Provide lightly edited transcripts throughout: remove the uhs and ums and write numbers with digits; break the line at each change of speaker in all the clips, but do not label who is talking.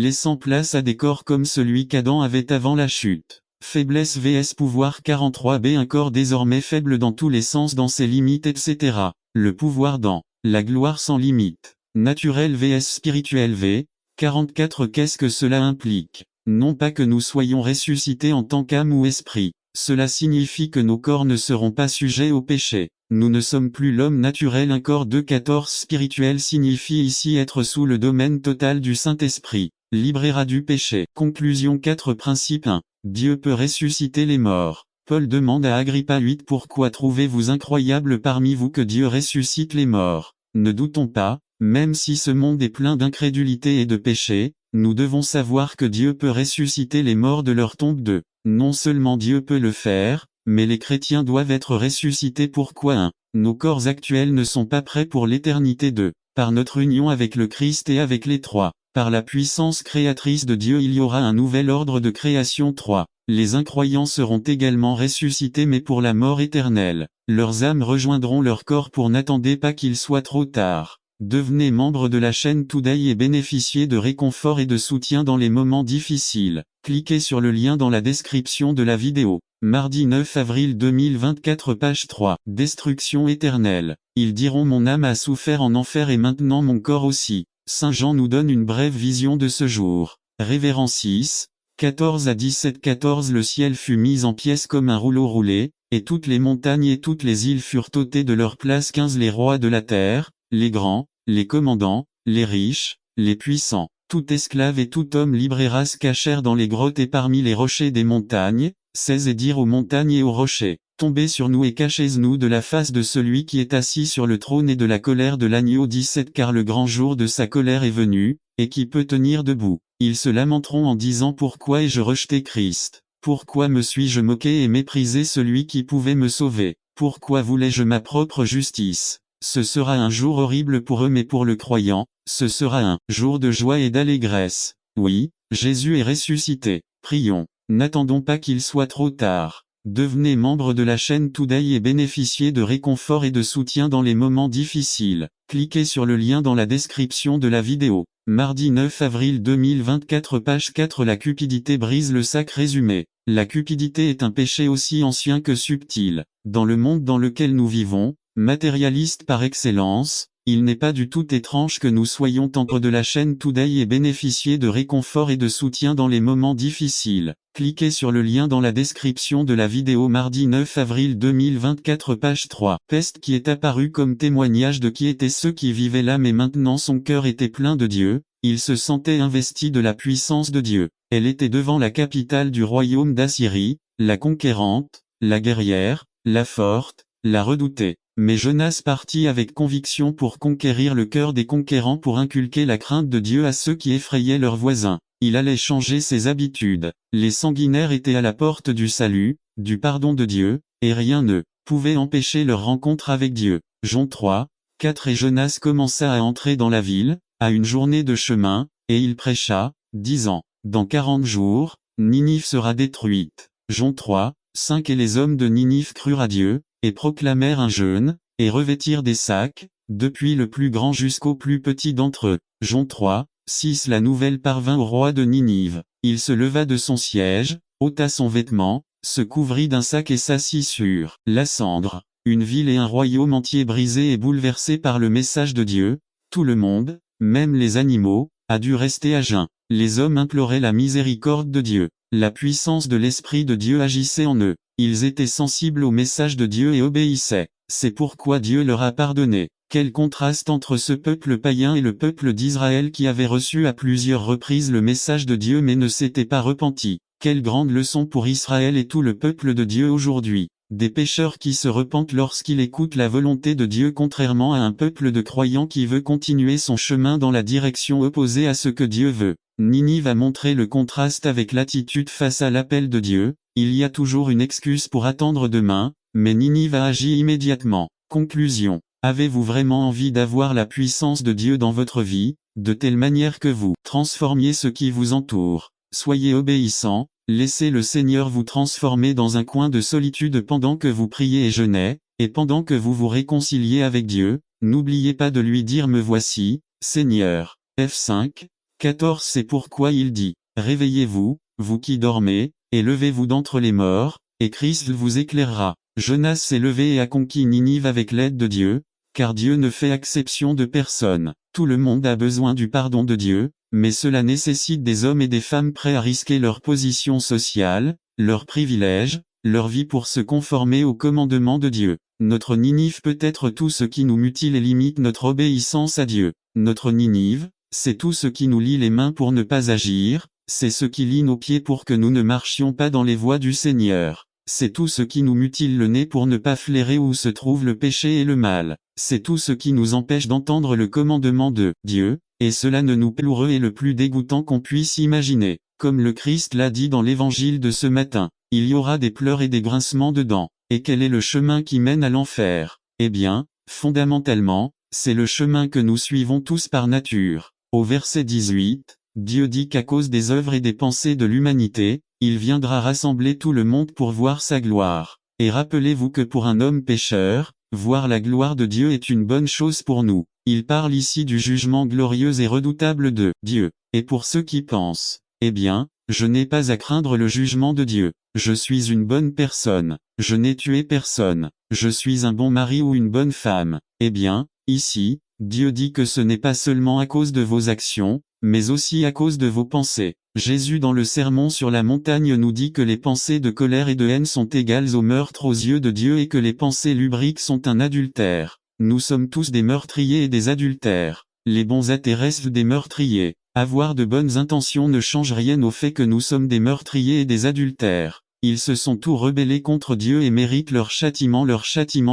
laissant place à des corps comme celui qu'Adam avait avant la chute. Faiblesse vs pouvoir 43b. Un corps désormais faible dans tous les sens dans ses limites etc. Le pouvoir dans la gloire sans limite. Naturel vs spirituel v. 44. Qu'est-ce que cela implique? Non pas que nous soyons ressuscités en tant qu'âme ou esprit. Cela signifie que nos corps ne seront pas sujets au péché. Nous ne sommes plus l'homme naturel. Un corps de 14 spirituel signifie ici être sous le domaine total du Saint-Esprit. Libérera du péché. Conclusion 4. Principe 1. Dieu peut ressusciter les morts. Paul demande à Agrippa 8. Pourquoi trouvez-vous incroyable parmi vous que Dieu ressuscite les morts? Ne doutons pas, même si ce monde est plein d'incrédulité et de péché, nous devons savoir que Dieu peut ressusciter les morts de leur tombe 2. Non seulement Dieu peut le faire, mais les chrétiens doivent être ressuscités. Pourquoi 1. Nos corps actuels ne sont pas prêts pour l'éternité 2. Par notre union avec le Christ et avec les 3. Par la puissance créatrice de Dieu il y aura un nouvel ordre de création 3. Les incroyants seront également ressuscités mais pour la mort éternelle. Leurs âmes rejoindront leur corps pour n'attendez pas qu'il soit trop tard. Devenez membre de la chaîne Today et bénéficiez de réconfort et de soutien dans les moments difficiles. Cliquez sur le lien dans la description de la vidéo. Mardi 9 avril 2024 page 3. Destruction éternelle. Ils diront mon âme a souffert en enfer et maintenant mon corps aussi. Saint Jean nous donne une brève vision de ce jour. Révérend 6, 14 à 17 14 Le ciel fut mis en pièces comme un rouleau roulé, et toutes les montagnes et toutes les îles furent ôtées de leur place 15 Les rois de la terre, les grands, les commandants, les riches, les puissants, tout esclave et tout homme libre et race cachèrent dans les grottes et parmi les rochers des montagnes, 16 Et dirent aux montagnes et aux rochers, tombez sur nous et cachez-nous de la face de celui qui est assis sur le trône et de la colère de l'agneau 17 Car le grand jour de sa colère est venu, et qui peut tenir debout? Ils se lamenteront en disant pourquoi ai-je rejeté Christ? Pourquoi me suis-je moqué et méprisé celui qui pouvait me sauver? Pourquoi voulais-je ma propre justice? Ce sera un jour horrible pour eux mais pour le croyant, ce sera un jour de joie et d'allégresse. Oui, Jésus est ressuscité. Prions. N'attendons pas qu'il soit trop tard. Devenez membre de la chaîne Today et bénéficiez de réconfort et de soutien dans les moments difficiles. Cliquez sur le lien dans la description de la vidéo. Mardi 9 avril 2024 page 4 La cupidité brise le sac résumé. La cupidité est un péché aussi ancien que subtil. Dans le monde dans lequel nous vivons, matérialiste par excellence, il n'est pas du tout étrange que nous soyons membres de la chaîne Today et bénéficier de réconfort et de soutien dans les moments difficiles. Cliquez sur le lien dans la description de la vidéo. Mardi 9 avril 2024 page 3. Peste qui est apparue comme témoignage de qui étaient ceux qui vivaient là mais maintenant son cœur était plein de Dieu, il se sentait investi de la puissance de Dieu. Elle était devant la capitale du royaume d'Assyrie, la conquérante, la guerrière, la forte, la redoutée. Mais Jonas partit avec conviction pour conquérir le cœur des conquérants pour inculquer la crainte de Dieu à ceux qui effrayaient leurs voisins. Il allait changer ses habitudes. Les sanguinaires étaient à la porte du salut, du pardon de Dieu, et rien ne pouvait empêcher leur rencontre avec Dieu. Jean 3, 4 Et Jonas commença à entrer dans la ville, à une journée de chemin, et il prêcha, disant, dans 40 jours, Ninive sera détruite. Jean 3, 5 Et les hommes de Ninive crurent à Dieu, et proclamèrent un jeûne, et revêtirent des sacs, depuis le plus grand jusqu'au plus petit d'entre eux. Jean 3, 6 La nouvelle parvint au roi de Ninive. Il se leva de son siège, ôta son vêtement, se couvrit d'un sac et s'assit sur la cendre. Une ville et un royaume entier brisés et bouleversés par le message de Dieu, tout le monde, même les animaux, a dû rester à jeun. Les hommes imploraient la miséricorde de Dieu. La puissance de l'Esprit de Dieu agissait en eux. Ils étaient sensibles au message de Dieu et obéissaient. C'est pourquoi Dieu leur a pardonné. Quel contraste entre ce peuple païen et le peuple d'Israël qui avait reçu à plusieurs reprises le message de Dieu mais ne s'était pas repenti. Quelle grande leçon pour Israël et tout le peuple de Dieu aujourd'hui. Des pécheurs qui se repentent lorsqu'ils écoutent la volonté de Dieu contrairement à un peuple de croyants qui veut continuer son chemin dans la direction opposée à ce que Dieu veut. Ninive a montré le contraste avec l'attitude face à l'appel de Dieu. Il y a toujours une excuse pour attendre demain, mais Ninive a agi immédiatement. Conclusion. Avez-vous vraiment envie d'avoir la puissance de Dieu dans votre vie, de telle manière que vous transformiez ce qui vous entoure? Soyez obéissants, laissez le Seigneur vous transformer dans un coin de solitude pendant que vous priez et jeûnez, et pendant que vous vous réconciliez avec Dieu, n'oubliez pas de lui dire me voici, Seigneur. F5, 14 C'est pourquoi il dit, réveillez-vous, vous qui dormez, et levez-vous d'entre les morts, et Christ vous éclairera. Jonas s'est levé et a conquis Ninive avec l'aide de Dieu, car Dieu ne fait exception de personne. Tout le monde a besoin du pardon de Dieu, mais cela nécessite des hommes et des femmes prêts à risquer leur position sociale, leurs privilèges, leur vie pour se conformer aux commandements de Dieu. Notre Ninive peut être tout ce qui nous mutile et limite notre obéissance à Dieu. Notre Ninive, c'est tout ce qui nous lie les mains pour ne pas agir, c'est ce qui lie nos pieds pour que nous ne marchions pas dans les voies du Seigneur. C'est tout ce qui nous mutile le nez pour ne pas flairer où se trouve le péché et le mal. C'est tout ce qui nous empêche d'entendre le commandement de Dieu, et cela ne nous ploureux est le plus dégoûtant qu'on puisse imaginer. Comme le Christ l'a dit dans l'évangile de ce matin, il y aura des pleurs et des grincements de dents. Et quel est le chemin qui mène à l'enfer? Eh bien, fondamentalement, c'est le chemin que nous suivons tous par nature. Au verset 18, Dieu dit qu'à cause des œuvres et des pensées de l'humanité, il viendra rassembler tout le monde pour voir sa gloire. Et rappelez-vous que pour un homme pécheur, voir la gloire de Dieu est une bonne chose pour nous. Il parle ici du jugement glorieux et redoutable de Dieu. Et pour ceux qui pensent, eh bien, je n'ai pas à craindre le jugement de Dieu. Je suis une bonne personne. Je n'ai tué personne. Je suis un bon mari ou une bonne femme. Eh bien, ici, Dieu dit que ce n'est pas seulement à cause de vos actions, mais aussi à cause de vos pensées. Jésus dans le Sermon sur la montagne nous dit que les pensées de colère et de haine sont égales au meurtre aux yeux de Dieu et que les pensées lubriques sont un adultère. Nous sommes tous des meurtriers et des adultères. Les bons athées restent des meurtriers. Avoir de bonnes intentions ne change rien au fait que nous sommes des meurtriers et des adultères. Ils se sont tous rebellés contre Dieu et méritent leur châtiment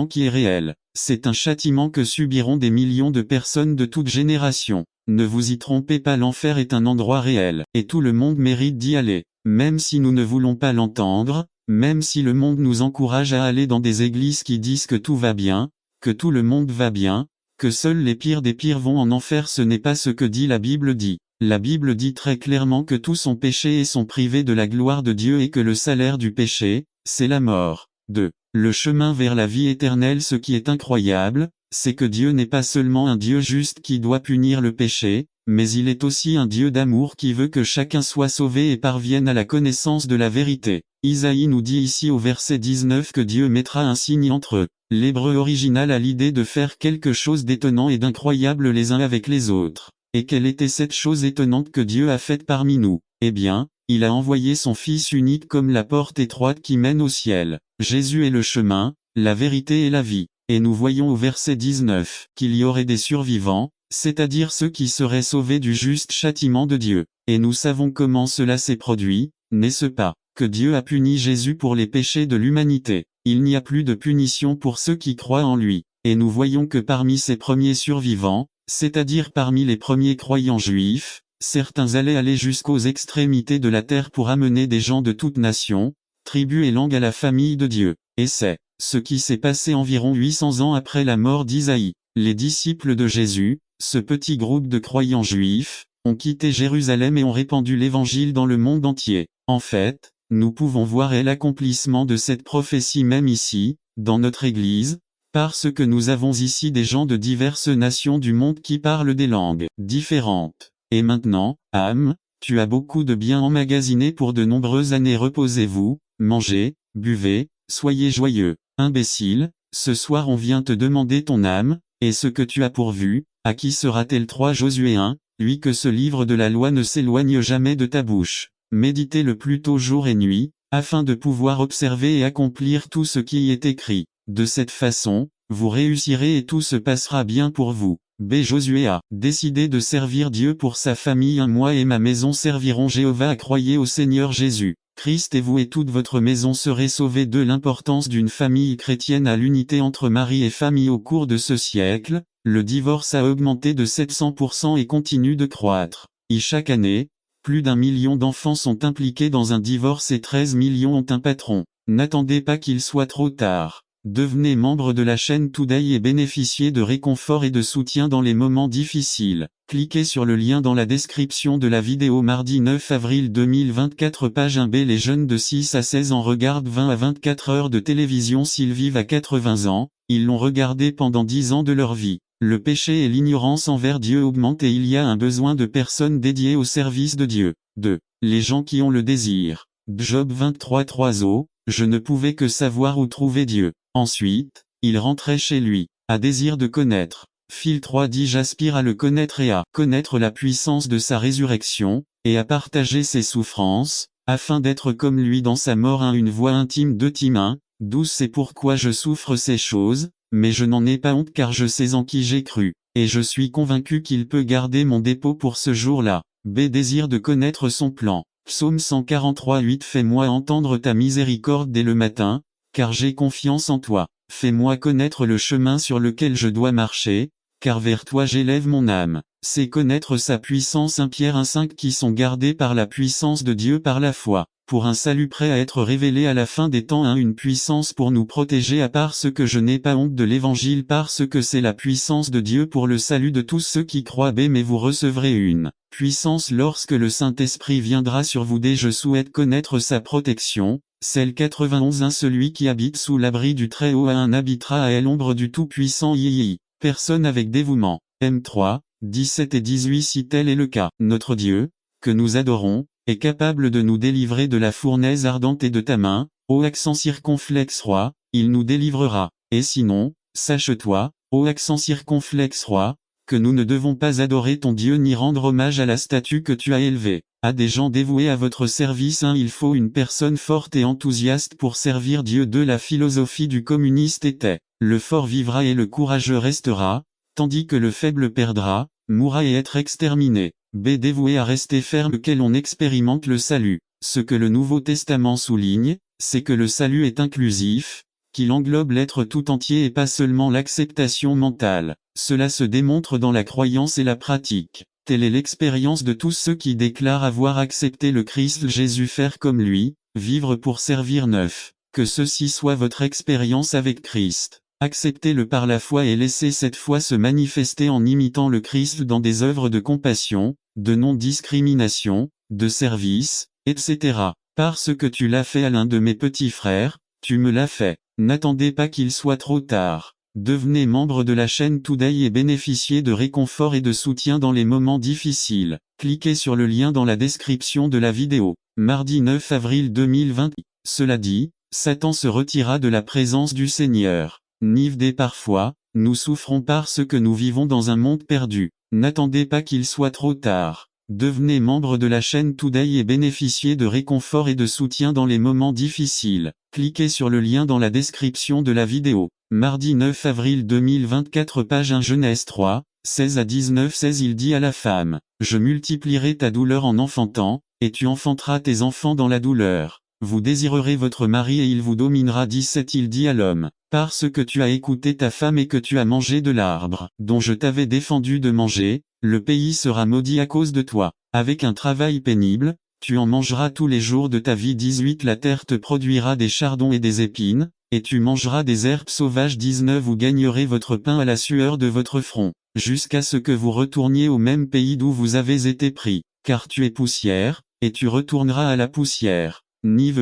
qui est réel. C'est un châtiment que subiront des millions de personnes de toute génération. Ne vous y trompez pas, l'enfer est un endroit réel, et tout le monde mérite d'y aller. Même si nous ne voulons pas l'entendre, même si le monde nous encourage à aller dans des églises qui disent que tout va bien, que tout le monde va bien, que seuls les pires des pires vont en enfer, ce n'est pas ce que dit la Bible dit. La Bible dit très clairement que tous ont péché et sont privés de la gloire de Dieu et que le salaire du péché, c'est la mort. 2. Le chemin vers la vie éternelle. Ce qui est incroyable, c'est que Dieu n'est pas seulement un Dieu juste qui doit punir le péché, mais il est aussi un Dieu d'amour qui veut que chacun soit sauvé et parvienne à la connaissance de la vérité. Isaïe nous dit ici au verset 19 que Dieu mettra un signe entre eux. L'hébreu original a l'idée de faire quelque chose d'étonnant et d'incroyable les uns avec les autres. Et quelle était cette chose étonnante que Dieu a faite parmi nous? Eh bien, il a envoyé son Fils unique comme la porte étroite qui mène au ciel. Jésus est le chemin, la vérité et la vie. Et nous voyons au verset 19 qu'il y aurait des survivants, c'est-à-dire ceux qui seraient sauvés du juste châtiment de Dieu. Et nous savons comment cela s'est produit, n'est-ce pas? Que Dieu a puni Jésus pour les péchés de l'humanité. Il n'y a plus de punition pour ceux qui croient en lui. Et nous voyons que parmi ces premiers survivants, c'est-à-dire parmi les premiers croyants juifs, certains allaient aller jusqu'aux extrémités de la terre pour amener des gens de toute nation, tribu et langue à la famille de Dieu. Et c'est ce qui s'est passé environ 800 ans après la mort d'Isaïe. Les disciples de Jésus, ce petit groupe de croyants juifs, ont quitté Jérusalem et ont répandu l'évangile dans le monde entier. En fait, nous pouvons voir l'accomplissement de cette prophétie même ici, dans notre Église, parce que nous avons ici des gens de diverses nations du monde qui parlent des langues différentes. Et maintenant, âme, tu as beaucoup de biens emmagasinés pour de nombreuses années. Reposez-vous, mangez, buvez, soyez joyeux. Imbécile, ce soir on vient te demander ton âme, et ce que tu as pourvu, à qui sera-t-elle? 3 Josué 1, lui que ce livre de la loi ne s'éloigne jamais de ta bouche. Méditez-le plutôt jour et nuit, afin de pouvoir observer et accomplir tout ce qui y est écrit. De cette façon, vous réussirez et tout se passera bien pour vous. B. Josué a décidé de servir Dieu pour sa famille. Moi et ma maison servirons Jéhovah. Croyez au Seigneur Jésus. Christ et vous et toute votre maison serez sauvés. De l'importance d'une famille chrétienne à l'unité entre mari et famille. Au cours de ce siècle, le divorce a augmenté de 700% et continue de croître. Et chaque année, plus d'1 million d'enfants sont impliqués dans un divorce et 13 millions ont un patron. N'attendez pas qu'il soit trop tard. Devenez membre de la chaîne Today et bénéficiez de réconfort et de soutien dans les moments difficiles. Cliquez sur le lien dans la description de la vidéo. Mardi 9 avril 2024, page 1b. Les jeunes de 6 à 16 ans regardent 20 à 24 heures de télévision. S'ils vivent à 80 ans, ils l'ont regardé pendant 10 ans de leur vie. Le péché et l'ignorance envers Dieu augmentent et il y a un besoin de personnes dédiées au service de Dieu. 2. Les gens qui ont le désir. Job 23:3. Je ne pouvais que savoir où trouver Dieu. Ensuite, il rentrait chez lui, à désir de connaître. Phil 3 dit j'aspire à le connaître et à connaître la puissance de sa résurrection, et à partager ses souffrances, afin d'être comme lui dans sa mort. Une voix intime de Tim 1:12 C'est pourquoi je souffre ces choses, mais je n'en ai pas honte car je sais en qui j'ai cru, et je suis convaincu qu'il peut garder mon dépôt pour ce jour-là. Désir de connaître son plan. Psaume 143:8 Fais-moi entendre ta miséricorde dès le matin, car j'ai confiance en toi. Fais-moi connaître le chemin sur lequel je dois marcher, car vers toi j'élève mon âme. C'est connaître sa puissance. 1 Pierre 1:5 Qui sont gardés par la puissance de Dieu par la foi, pour un salut prêt à être révélé à la fin des temps. Une puissance pour nous protéger à part ce que je n'ai pas honte de l'évangile parce que c'est la puissance de Dieu pour le salut de tous ceux qui croient. Mais vous recevrez une puissance lorsque le Saint-Esprit viendra sur vous. Je souhaite connaître sa protection. Celle 91 Celui qui habite sous l'abri du Très-Haut habitera à l'ombre du Tout-Puissant. Personne avec dévouement. M3, 17 et 18 Si tel est le cas, notre Dieu, que nous adorons, est capable de nous délivrer de la fournaise ardente et de ta main, ô accent circonflexe roi, il nous délivrera. Et sinon, sache-toi, ô accent circonflexe roi, que nous ne devons pas adorer ton Dieu ni rendre hommage à la statue que tu as élevée. À des gens dévoués à votre service. Il faut une personne forte et enthousiaste pour servir Dieu. La philosophie du communiste était, le fort vivra et le courageux restera, tandis que le faible perdra, mourra et être exterminé. Dévoué à rester ferme quel on expérimente le salut. Ce que le Nouveau Testament souligne, c'est que le salut est inclusif, qu'il englobe l'être tout entier et pas seulement l'acceptation mentale. Cela se démontre dans la croyance et la pratique. Telle est l'expérience de tous ceux qui déclarent avoir accepté le Christ Jésus. Faire comme lui, vivre pour servir. 9. Que ceci soit votre expérience avec Christ. Acceptez-le par la foi et laissez cette foi se manifester en imitant le Christ dans des œuvres de compassion, de non-discrimination, de service, etc. Parce que tu l'as fait à l'un de mes petits frères, tu me l'as fait. N'attendez pas qu'il soit trop tard. Devenez membre de la chaîne Today et bénéficiez de réconfort et de soutien dans les moments difficiles. Cliquez sur le lien dans la description de la vidéo. Mardi 9 avril 2020. Cela dit, Satan se retira de la présence du Seigneur. Parfois, nous souffrons parce que nous vivons dans un monde perdu. N'attendez pas qu'il soit trop tard. Devenez membre de la chaîne Today et bénéficiez de réconfort et de soutien dans les moments difficiles. Cliquez sur le lien dans la description de la vidéo. Mardi 9 avril 2024 Page 1 Genèse 3, 16 à 19 16 Il dit à la femme, je multiplierai ta douleur en enfantant, et tu enfanteras tes enfants dans la douleur. Vous désirerez votre mari et il vous dominera. 17 Il dit à l'homme, parce que tu as écouté ta femme et que tu as mangé de l'arbre dont je t'avais défendu de manger, le pays sera maudit à cause de toi. Avec un travail pénible, tu en mangeras tous les jours de ta vie. 18 La terre te produira des chardons et des épines, et tu mangeras des herbes sauvages. 19 Vous gagnerez votre pain à la sueur de votre front, jusqu'à ce que vous retourniez au même pays d'où vous avez été pris, car tu es poussière, et tu retourneras à la poussière.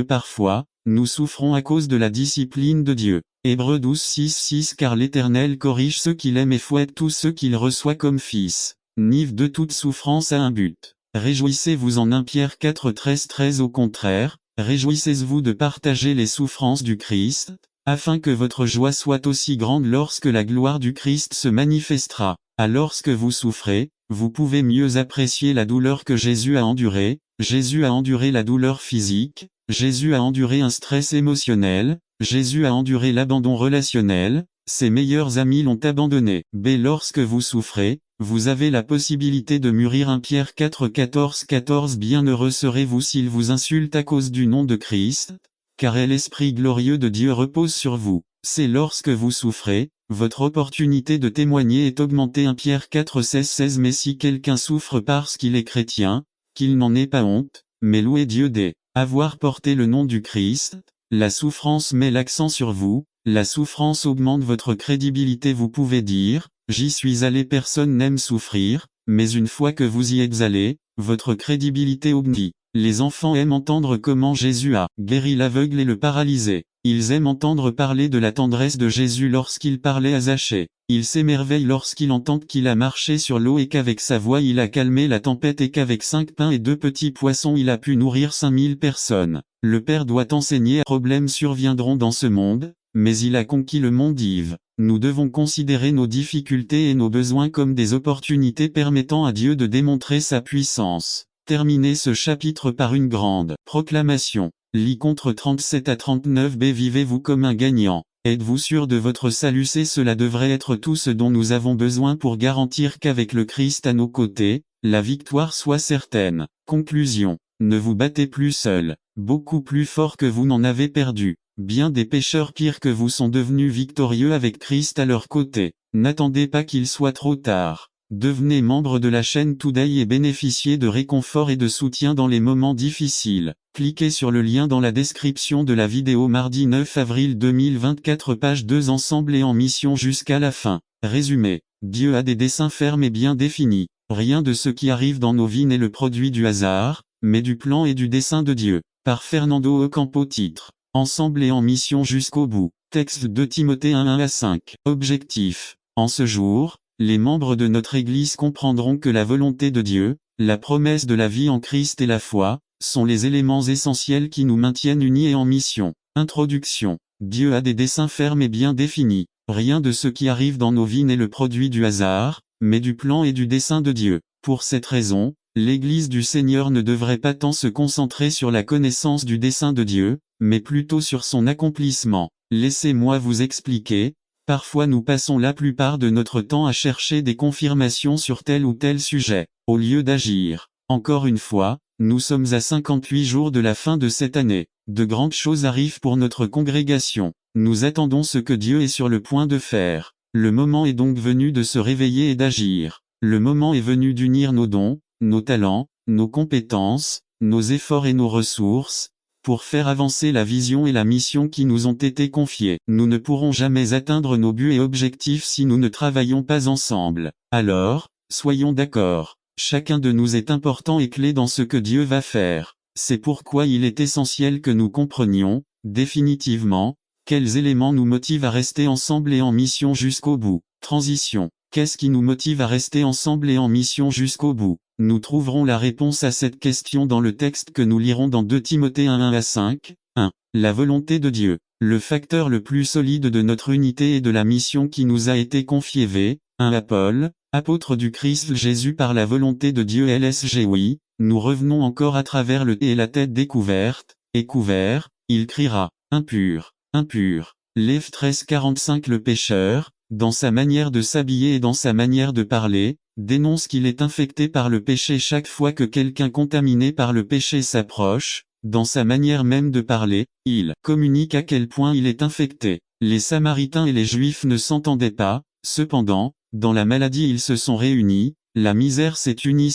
Parfois, nous souffrons à cause de la discipline de Dieu. Hébreux 12:6 Car l'Éternel corrige ceux qu'il aime et fouette tous ceux qu'il reçoit comme fils. De toute souffrance a un but. Réjouissez-vous en 1 Pierre 4:13 Au contraire, réjouissez-vous de partager les souffrances du Christ, afin que votre joie soit aussi grande lorsque la gloire du Christ se manifestera. Alors que vous souffrez, vous pouvez mieux apprécier la douleur que Jésus a endurée. Jésus a enduré la douleur physique, Jésus a enduré un stress émotionnel, Jésus a enduré l'abandon relationnel, ses meilleurs amis l'ont abandonné. Lorsque vous souffrez, vous avez la possibilité de mûrir. 1 Pierre 4:14 Bienheureux serez-vous s'ils vous insultent à cause du nom de Christ, car l'Esprit glorieux de Dieu repose sur vous. C'est lorsque vous souffrez, votre opportunité de témoigner est augmentée. 1 Pierre 4:16 Mais si quelqu'un souffre parce qu'il est chrétien, qu'il n'en ait pas honte, mais louez Dieu avoir porté le nom du Christ. La souffrance met l'accent sur vous, la souffrance augmente votre crédibilité. Vous pouvez dire, j'y suis allé. Personne n'aime souffrir, mais une fois que vous y êtes allé, votre crédibilité augmente. Les enfants aiment entendre comment Jésus a guéri l'aveugle et le paralysé. Ils aiment entendre parler de la tendresse de Jésus lorsqu'il parlait à Zachée. Ils s'émerveillent lorsqu'ils entendent qu'il a marché sur l'eau et qu'avec sa voix il a calmé la tempête et qu'avec 5 pains et 2 petits poissons il a pu nourrir 5000 personnes. Le Père doit enseigner. Problèmes surviendront dans ce monde, mais il a conquis le monde. Yves. Nous devons considérer nos difficultés et nos besoins comme des opportunités permettant à Dieu de démontrer sa puissance. Terminez ce chapitre par une grande proclamation. Lit contre 37 à 39b. Vivez-vous comme un gagnant. Êtes-vous sûr de votre salut? Cela devrait être tout ce dont nous avons besoin pour garantir qu'avec le Christ à nos côtés, la victoire soit certaine. Conclusion. Ne vous battez plus seul. Beaucoup plus fort que vous n'en avez perdu. Bien des pécheurs pires que vous sont devenus victorieux avec Christ à leur côté. N'attendez pas qu'il soit trop tard. Devenez membre de la chaîne Today et bénéficiez de réconfort et de soutien dans les moments difficiles. Cliquez sur le lien dans la description de la vidéo. Mardi 9 avril 2024, page 2. Ensemble et en mission jusqu'à la fin. Résumé. Dieu a des desseins fermes et bien définis. Rien de ce qui arrive dans nos vies n'est le produit du hasard, mais du plan et du dessein de Dieu. Par Fernando Ocampo. Titre. Ensemble et en mission jusqu'au bout. Texte de Timothée 1 à 5. Objectif. En ce jour, les membres de notre Église comprendront que la volonté de Dieu, la promesse de la vie en Christ et la foi, sont les éléments essentiels qui nous maintiennent unis et en mission. Introduction. Dieu a des desseins fermes et bien définis. Rien de ce qui arrive dans nos vies n'est le produit du hasard, mais du plan et du dessein de Dieu. Pour cette raison, l'Église du Seigneur ne devrait pas tant se concentrer sur la connaissance du dessein de Dieu, mais plutôt sur son accomplissement. Laissez-moi vous expliquer. Parfois nous passons la plupart de notre temps à chercher des confirmations sur tel ou tel sujet, au lieu d'agir. Encore une fois, nous sommes à 58 jours de la fin de cette année. De grandes choses arrivent pour notre congrégation. Nous attendons ce que Dieu est sur le point de faire. Le moment est donc venu de se réveiller et d'agir. Le moment est venu d'unir nos dons, nos talents, nos compétences, nos efforts et nos ressources, pour faire avancer la vision et la mission qui nous ont été confiées. Nous ne pourrons jamais atteindre nos buts et objectifs si nous ne travaillons pas ensemble. Alors, soyons d'accord. Chacun de nous est important et clé dans ce que Dieu va faire. C'est pourquoi il est essentiel que nous comprenions, définitivement, quels éléments nous motivent à rester ensemble et en mission jusqu'au bout. Transition. Qu'est-ce qui nous motive à rester ensemble et en mission jusqu'au bout? Nous trouverons la réponse à cette question dans le texte que nous lirons dans 2 Timothée 1 à 5. 1. La volonté de Dieu. Le facteur le plus solide de notre unité et de la mission qui nous a été confiée. 1 Paul, apôtre du Christ Jésus par la volonté de Dieu. LSG. Oui, nous revenons encore à travers le et la tête découverte, et couvert, il criera, impur, impur. Lév 13:45. Le pécheur, dans sa manière de s'habiller et dans sa manière de parler, dénonce qu'il est infecté par le péché chaque fois que quelqu'un contaminé par le péché s'approche. Dans sa manière même de parler, il communique à quel point il est infecté. Les Samaritains et les Juifs ne s'entendaient pas, cependant, dans la maladie ils se sont réunis, la misère s'est unie.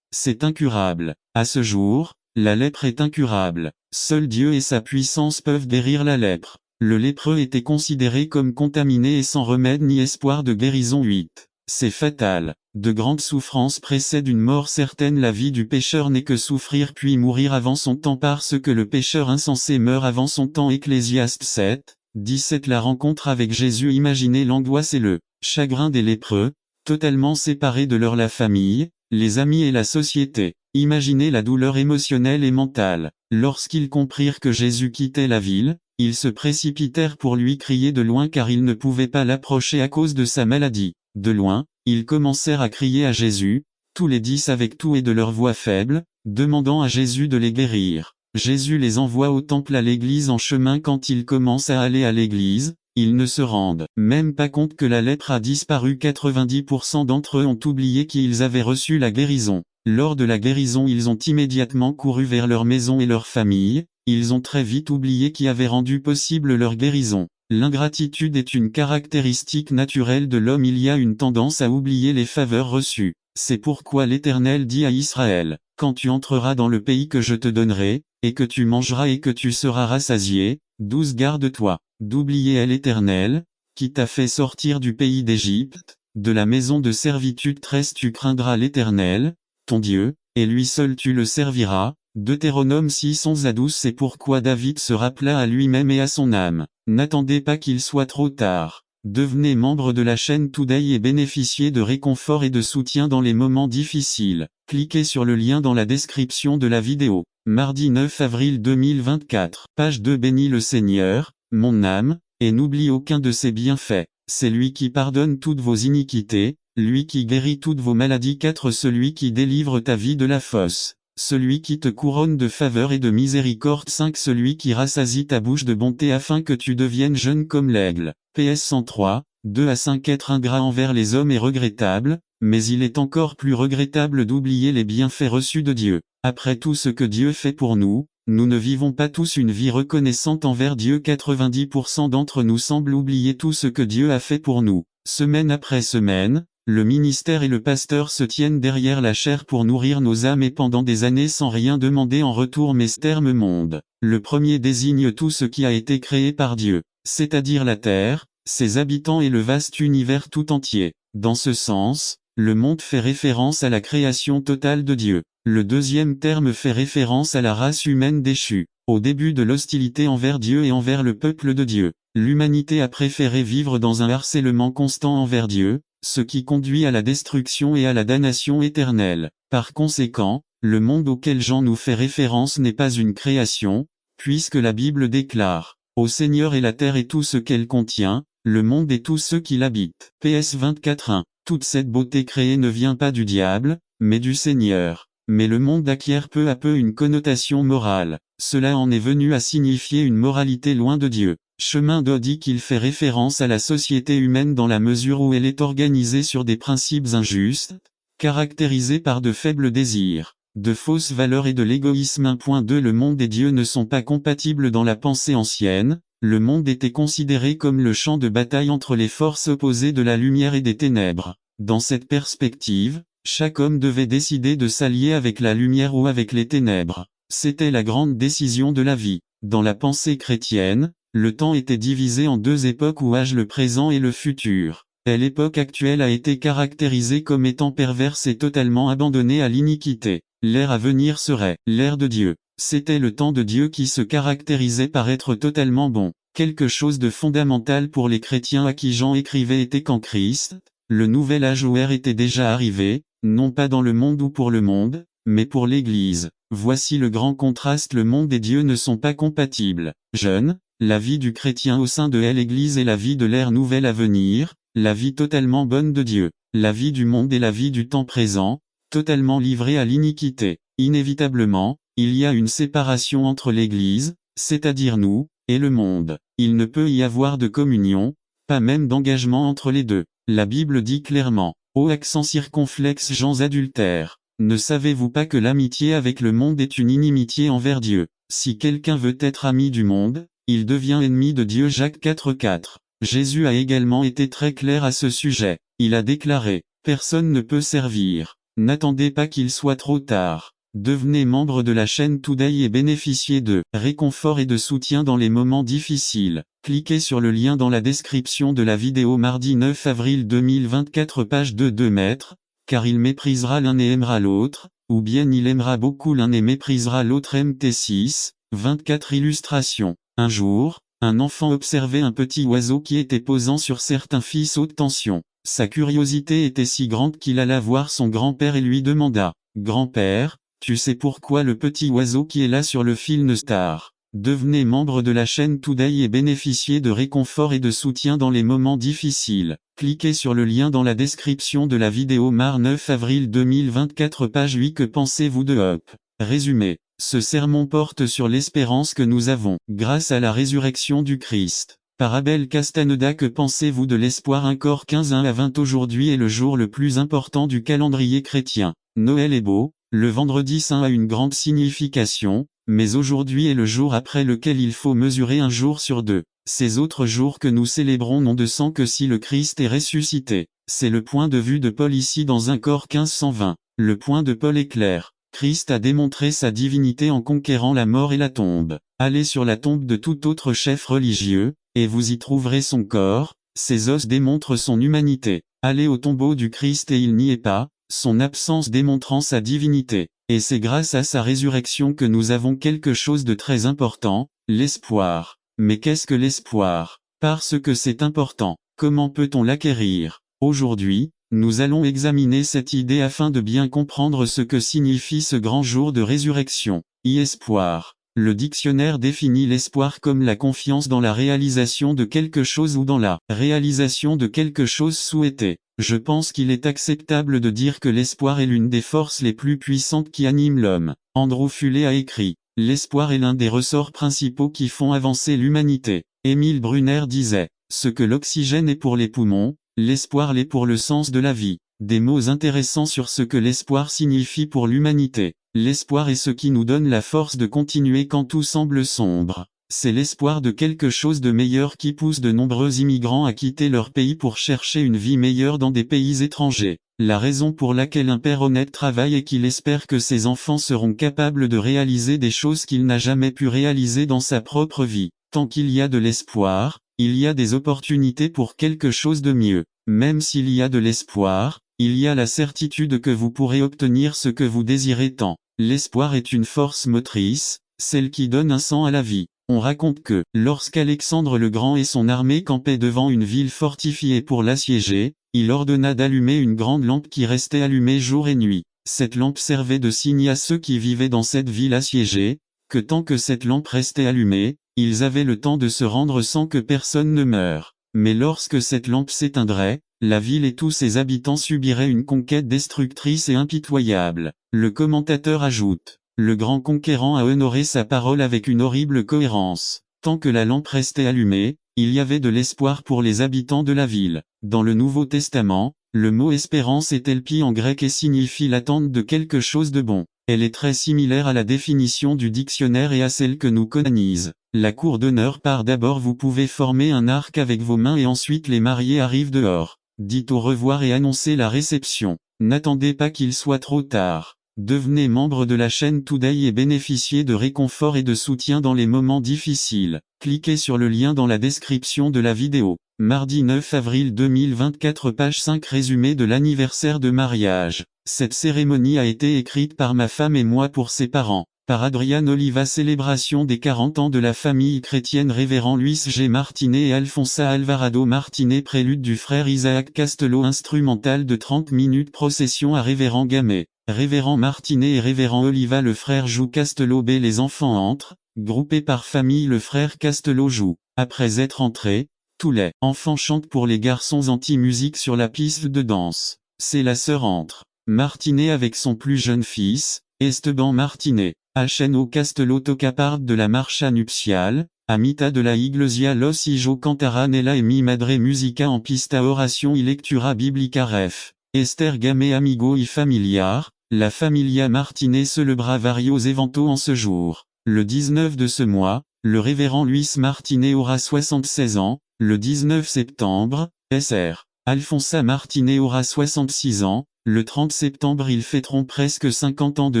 C'est incurable. À ce jour, la lèpre est incurable. Seul Dieu et sa puissance peuvent guérir la lèpre. Le lépreux était considéré comme contaminé et sans remède ni espoir de guérison. 8. C'est fatal. De grandes souffrances précèdent une mort certaine. La vie du pécheur n'est que souffrir puis mourir avant son temps parce que le pécheur insensé meurt avant son temps. Ecclésiaste 7:17. La rencontre avec Jésus. Imaginez l'angoisse et le chagrin des lépreux, totalement séparés de la famille, les amis et la société. Imaginez la douleur émotionnelle et mentale. Lorsqu'ils comprirent que Jésus quittait la ville, ils se précipitèrent pour lui crier de loin car ils ne pouvaient pas l'approcher à cause de sa maladie. De loin, ils commencèrent à crier à Jésus, tous les 10 avec tout et de leur voix faible, demandant à Jésus de les guérir. Jésus les envoie au temple à l'église en chemin. Quand ils commencent à aller à l'église, ils ne se rendent même pas compte que la lèpre a disparu. 90% d'entre eux ont oublié qu'ils avaient reçu la guérison. Lors de la guérison, ils ont immédiatement couru vers leur maison et leur famille. Ils ont très vite oublié qui avait rendu possible leur guérison. L'ingratitude est une caractéristique naturelle de l'homme. Il y a une tendance à oublier les faveurs reçues. C'est pourquoi l'Éternel dit à Israël, quand tu entreras dans le pays que je te donnerai, et que tu mangeras et que tu seras rassasié, 12 Garde-toi d'oublier l'Éternel, qui t'a fait sortir du pays d'Égypte, de la maison de servitude. 13 Tu craindras l'Éternel, ton Dieu, et lui seul tu le serviras, Deutéronome 6 11 à 12. C'est pourquoi David se rappela à lui-même et à son âme. N'attendez pas qu'il soit trop tard. Devenez membre de la chaîne Today et bénéficiez de réconfort et de soutien dans les moments difficiles. Cliquez sur le lien dans la description de la vidéo. Mardi 9 avril 2024. Page 2. Bénis le Seigneur, mon âme, et n'oublie aucun de ses bienfaits. C'est lui qui pardonne toutes vos iniquités, lui qui guérit toutes vos maladies. 4. Celui qui délivre ta vie de la fosse. Celui qui te couronne de faveur et de miséricorde. 5. Celui qui rassasie ta bouche de bonté afin que tu deviennes jeune comme l'aigle. PS 103, 2 à 5. Être ingrat envers les hommes est regrettable, mais il est encore plus regrettable d'oublier les bienfaits reçus de Dieu. Après tout ce que Dieu fait pour nous, nous ne vivons pas tous une vie reconnaissante envers Dieu. 90% d'entre nous semblent oublier tout ce que Dieu a fait pour nous. Semaine après semaine, le ministère et le pasteur se tiennent derrière la chair pour nourrir nos âmes et pendant des années sans rien demander en retour. Mais ce terme monde, le premier désigne tout ce qui a été créé par Dieu, c'est-à-dire la terre, ses habitants et le vaste univers tout entier. Dans ce sens, le monde fait référence à la création totale de Dieu. Le deuxième terme fait référence à la race humaine déchue. Au début de l'hostilité envers Dieu et envers le peuple de Dieu, l'humanité a préféré vivre dans un harcèlement constant envers Dieu, ce qui conduit à la destruction et à la damnation éternelle. Par conséquent, le monde auquel Jean nous fait référence n'est pas une création, puisque la Bible déclare « Au Seigneur est la terre et tout ce qu'elle contient, le monde et tous ceux qui l'habitent ». PS 24:1. Toute cette beauté créée ne vient pas du diable, mais du Seigneur. Mais le monde acquiert peu à peu une connotation morale. Cela en est venu à signifier une moralité loin de Dieu. Chemin d'Eau dit qu'il fait référence à la société humaine dans la mesure où elle est organisée sur des principes injustes, caractérisés par de faibles désirs, de fausses valeurs et de l'égoïsme. 1.2 Le monde et Dieu ne sont pas compatibles dans la pensée ancienne. Le monde était considéré comme le champ de bataille entre les forces opposées de la lumière et des ténèbres. Dans cette perspective, chaque homme devait décider de s'allier avec la lumière ou avec les ténèbres. C'était la grande décision de la vie. Dans la pensée chrétienne, le temps était divisé en deux époques ou âges, le présent et le futur. Et l'époque actuelle a été caractérisée comme étant perverse et totalement abandonnée à l'iniquité. L'ère à venir serait l'ère de Dieu. C'était le temps de Dieu qui se caractérisait par être totalement bon. Quelque chose de fondamental pour les chrétiens à qui Jean écrivait était qu'en Christ, le nouvel âge ou ère était déjà arrivé, non pas dans le monde ou pour le monde, mais pour l'Église. Voici le grand contraste: le monde et Dieu ne sont pas compatibles. Jeune, la vie du chrétien au sein de l'Église et la vie de l'ère nouvelle à venir, la vie totalement bonne de Dieu. La vie du monde et la vie du temps présent, totalement livrée à l'iniquité. Inévitablement, il y a une séparation entre l'Église, c'est-à-dire nous, et le monde. Il ne peut y avoir de communion, pas même d'engagement entre les deux. La Bible dit clairement, ô accent circonflexe gens adultères, ne savez-vous pas que l'amitié avec le monde est une inimitié envers Dieu? Si quelqu'un veut être ami du monde, il devient ennemi de Dieu. Jacques 4:4. Jésus a également été très clair à ce sujet. Il a déclaré, personne ne peut servir. N'attendez pas qu'il soit trop tard. Devenez membre de la chaîne Today et bénéficiez de réconfort et de soutien dans les moments difficiles. Cliquez sur le lien dans la description de la vidéo. Mardi 9 avril 2024, page 2. 2 mètres, car il méprisera l'un et aimera l'autre, ou bien il aimera beaucoup l'un et méprisera l'autre. MT 6, 24. Illustration. Un jour, un enfant observait un petit oiseau qui était posant sur certains fils haute tension. Sa curiosité était si grande qu'il alla voir son grand-père et lui demanda, « Grand-père, tu sais pourquoi le petit oiseau qui est là sur le fil ne star ?» Devenez membre de la chaîne Today et bénéficiez de réconfort et de soutien dans les moments difficiles. Cliquez sur le lien dans la description de la vidéo. Mardi 9 avril 2024, page 8. Que pensez-vous de Up? Résumé. Ce sermon porte sur l'espérance que nous avons, grâce à la résurrection du Christ. Par Abel Castaneda. Que pensez-vous de l'espoir? Un corps 15-1 à 20. Aujourd'hui est le jour le plus important du calendrier chrétien. Noël est beau, le vendredi saint a une grande signification, mais aujourd'hui est le jour après lequel il faut mesurer un jour sur deux. Ces autres jours que nous célébrons n'ont de sens que si le Christ est ressuscité. C'est le point de vue de Paul ici dans 1 Corinthiens 15:120. Le point de Paul est clair. Christ a démontré sa divinité en conquérant la mort et la tombe. Allez sur la tombe de tout autre chef religieux, et vous y trouverez son corps, ses os démontrent son humanité. Allez au tombeau du Christ et il n'y est pas, son absence démontrant sa divinité. Et c'est grâce à sa résurrection que nous avons quelque chose de très important, l'espoir. Mais qu'est-ce que l'espoir? Parce que c'est important. Comment peut-on l'acquérir? Aujourd'hui, nous allons examiner cette idée afin de bien comprendre ce que signifie ce grand jour de résurrection. Espoir. Le dictionnaire définit l'espoir comme la confiance dans la réalisation de quelque chose ou dans la réalisation de quelque chose souhaité. Je pense qu'il est acceptable de dire que l'espoir est l'une des forces les plus puissantes qui animent l'homme. Andrew Fuller a écrit « L'espoir est l'un des ressorts principaux qui font avancer l'humanité ». Émile Brunner disait « Ce que l'oxygène est pour les poumons, l'espoir l'est pour le sens de la vie ». Des mots intéressants sur ce que l'espoir signifie pour l'humanité. L'espoir est ce qui nous donne la force de continuer quand tout semble sombre. C'est l'espoir de quelque chose de meilleur qui pousse de nombreux immigrants à quitter leur pays pour chercher une vie meilleure dans des pays étrangers. La raison pour laquelle un père honnête travaille est qu'il espère que ses enfants seront capables de réaliser des choses qu'il n'a jamais pu réaliser dans sa propre vie. Tant qu'il y a de l'espoir, il y a des opportunités pour quelque chose de mieux. Même s'il y a de l'espoir, il y a la certitude que vous pourrez obtenir ce que vous désirez tant. L'espoir est une force motrice, celle qui donne un sens à la vie. On raconte que, lorsqu'Alexandre le Grand et son armée campaient devant une ville fortifiée pour l'assiéger, il ordonna d'allumer une grande lampe qui restait allumée jour et nuit. Cette lampe servait de signe à ceux qui vivaient dans cette ville assiégée, que tant que cette lampe restait allumée, ils avaient le temps de se rendre sans que personne ne meure. Mais lorsque cette lampe s'éteindrait, la ville et tous ses habitants subiraient une conquête destructrice et impitoyable. Le commentateur ajoute, le grand conquérant a honoré sa parole avec une horrible cohérence. Tant que la lampe restait allumée, il y avait de l'espoir pour les habitants de la ville. Dans le Nouveau Testament, le mot espérance est elpi en grec et signifie l'attente de quelque chose de bon. Elle est très similaire à la définition du dictionnaire et à celle que nous connaissons. La cour d'honneur part d'abord, vous pouvez former un arc avec vos mains et ensuite les mariés arrivent dehors. Dites au revoir et annoncez la réception. N'attendez pas qu'il soit trop tard. Devenez membre de la chaîne Today et bénéficiez de réconfort et de soutien dans les moments difficiles. Cliquez sur le lien dans la description de la vidéo. Mardi 9 avril 2024, page 5, résumé de l'anniversaire de mariage. Cette cérémonie a été écrite par ma femme et moi pour ses parents. Par Adrian Oliva, célébration des 40 ans de la famille chrétienne. Révérend Luis G. Martinet et Alfonsa Alvarado Martinet. Prélude du frère Isaac Castello. Instrumental de 30 minutes. Procession à Révérend Gamay. Révérend Martinet et Révérend Oliva. Le frère joue Castello B. Les enfants entrent, groupés par famille. Le frère Castello joue. Après être entrés, tous les enfants chantent pour les garçons. Anti-musique sur la piste de danse. C'est la sœur entre Martinet avec son plus jeune fils, Esteban Martinet. Alcheno Castello toca part de la marcha nuptiale, a mitad de la iglesia los hijos cantarán nella e mi madre musica en pista oration y lectura biblica ref. Esther Gamay amigo y familiar, la familia Martinet celebra varios eventos en ce jour. Le 19 de ce mois, le révérend Luis Martinet aura 76 ans, le 19 septembre, Sr. Alfonsa Martinet aura 66 ans, le 30 septembre ils fêteront presque 50 ans de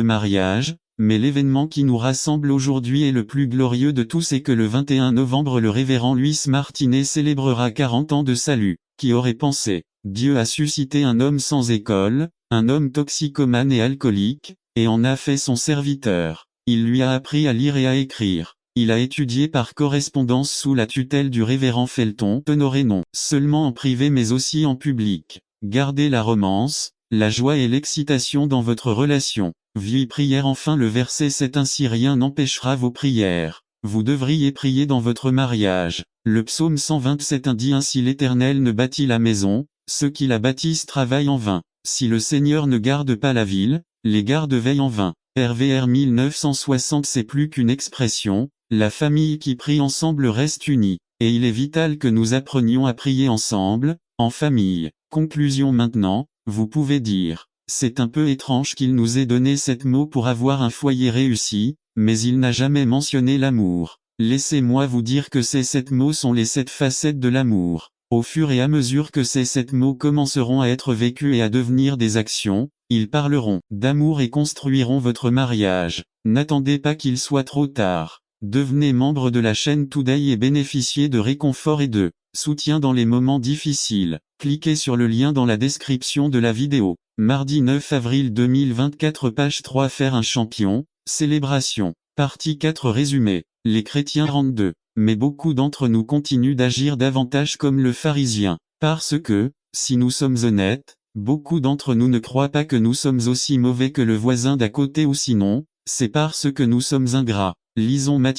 mariage. Mais l'événement qui nous rassemble aujourd'hui est le plus glorieux de tous et que le 21 novembre le révérend Luis Martinet célébrera 40 ans de salut. Qui aurait pensé? Dieu a suscité un homme sans école, un homme toxicomane et alcoolique, et en a fait son serviteur. Il lui a appris à lire et à écrire. Il a étudié par correspondance sous la tutelle du révérend Felton, honoré non seulement en privé mais aussi en public. Gardez la romance, la joie et l'excitation dans votre relation. Vie prière. Enfin le verset 7, ainsi rien n'empêchera vos prières. Vous devriez prier dans votre mariage. Le psaume 127 dit ainsi l'Éternel ne bâtit la maison, ceux qui la bâtissent travaillent en vain. Si le Seigneur ne garde pas la ville, les gardes veillent en vain. RVR 1960. C'est plus qu'une expression, la famille qui prie ensemble reste unie. Et il est vital que nous apprenions à prier ensemble, en famille. Conclusion maintenant, vous pouvez dire. C'est un peu étrange qu'il nous ait donné cet mot pour avoir un foyer réussi, mais il n'a jamais mentionné l'amour. Laissez-moi vous dire que ces 7 mots sont les 7 facettes de l'amour. Au fur et à mesure que ces 7 mots commenceront à être vécus et à devenir des actions, ils parleront d'amour et construiront votre mariage. N'attendez pas qu'il soit trop tard. Devenez membre de la chaîne Today et bénéficiez de réconfort et de soutien dans les moments difficiles. Cliquez sur le lien dans la description de la vidéo. Mardi 9 avril 2024 page 3 Faire un champion, célébration. Partie 4 Résumé. Les chrétiens rendent d'eux. Mais beaucoup d'entre nous continuent d'agir davantage comme le pharisien. Parce que, si nous sommes honnêtes, beaucoup d'entre nous ne croient pas que nous sommes aussi mauvais que le voisin d'à côté ou sinon, c'est parce que nous sommes ingrats. Lisons Matthieu